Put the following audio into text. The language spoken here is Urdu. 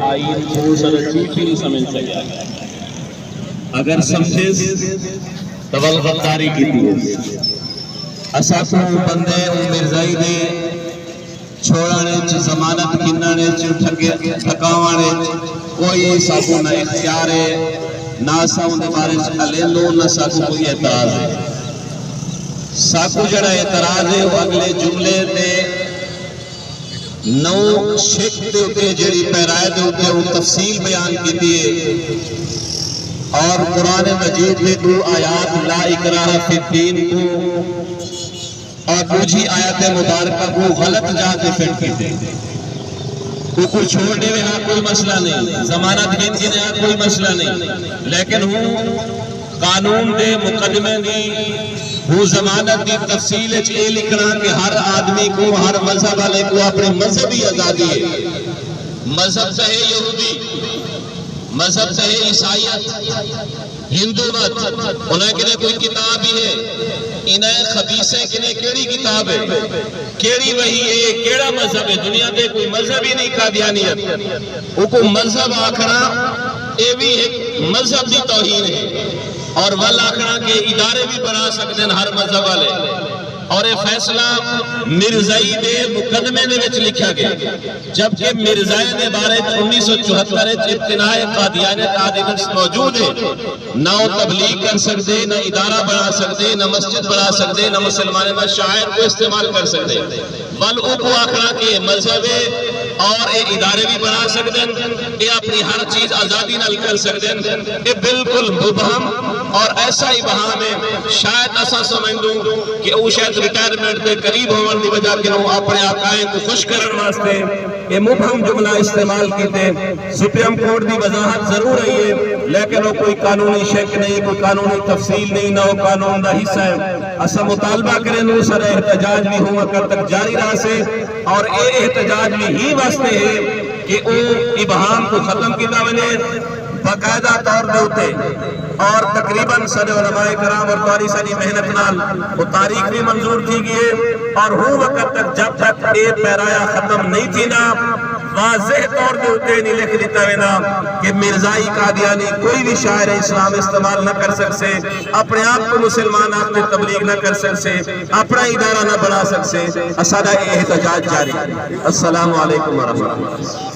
آئین کو سر چوٹی نہیں سمجھ سکیا اگر سمجھس تو غداری کی تھی اسا کو بندے مرزائی دے چھوڑانے چ ضمانت گنانے چ ٹھکاوانے کوئی ساکو نہ اختیار ہے نہ ساؤں دے بارے چ علیلو نہ ساکو کوئی اعتراض ہے ساکو جڑا اعتراض ہے وہ اگلے جملے دے نو شک دے ہوتے جڑی پیرائے دے ہوتے وہ تفصیل بیان کی دیئے اور قرآن مجید میں دو آیات لا اکراہ فی الدین کو اور دوجی آیات مبارکہ کو غلط جاتے فٹ کی دے کو چھوڑنے میں ہاں کوئی مسئلہ نہیں ضمانت گن کے ہاں کوئی مسئلہ نہیں لیکن ہوں قانون دے مقدمے دی وہ ضمانت دی تفصیل یہ لکھنا کہ ہر آدمی کو ہر مذہب والے کو اپنے مذہبی آزادی ہے مذہب چاہے یہودی مذہب چاہے عیسائیت ہندو مت انہیں کنے کوئی کتاب ہی ہے انہیں خبیثیں کنے کیڑی کتاب ہے کیڑی وہی ہے کیڑا مذہب ہے دنیا دے کوئی مذہب ہی نہیں قادیانیت وہ کو مذہب آکھنا یہ بھی ایک مذہب دی توہین ہے اور ول آکھنا کہ ادارے بھی بنا سکتے ہیں ہر مذہب والے اور یہ فیصلہ مرزائی دے مقدمے دے وچ لکھا گیا جبکہ مرزائی دے بارے 1974 ابتناء قادیانیت آدھگرس موجود ہے نہ وہ تبلیغ کر سکتے نہ ادارہ بنا سکتے نہ مسجد بنا سکتے نہ مسلمان نہ شاعر کو استعمال کر سکتے بل او کو آخنا کہ مذہب ہے اور یہ ادارے بھی بنا سکتے ہیں یہ اپنی ہر چیز آزادی نال کر سکتے ہیں یہ بالکل مبہم اور ایسا ہی بہام ہے شاید ایسا سمجھ دوں کہ وہ شاید ریٹائرمنٹ دے قریب ہونے دی وجہ کہ وہ اپنے آقائیں کو خوش کرن واسطے یہ مبہم جملہ استعمال کیتے سپریم کورٹ دی وضاحت ضرور رہی ہے لیکن وہ کوئی قانونی شک نہیں کوئی قانونی تفصیل نہیں نہ وہ قانون دا حصہ ہے اسا مطالبہ کریں نو سر احتجاج بھی ہوا کر تک جاری رہا سے اور یہ احتجاج بھی ہی واسطے ہے کہ وہ ابہام کو ختم کیتا ونے باقاعدہ طور دے ہوتے اور تقریباً صد علماء کرام اور قاری سانی محنت نال وہ تاریخ بھی منظور تھی گئے اور ہوں وقت تک جب تک اے پیرایا ختم نہیں تھی نا واضح طور دے ہوتے نہیں لکھ دیتا وینا کہ مرزائی قادیانی کوئی بھی شاعر اسلام استعمال نہ کر سکتے اپنے آپ کو مسلمان آپ نے تبلیغ نہ کر سکتے اپنا ادارہ نہ بنا سکتے اسادہ احتجاج جاری السلام علیکم ورحمۃ اللہ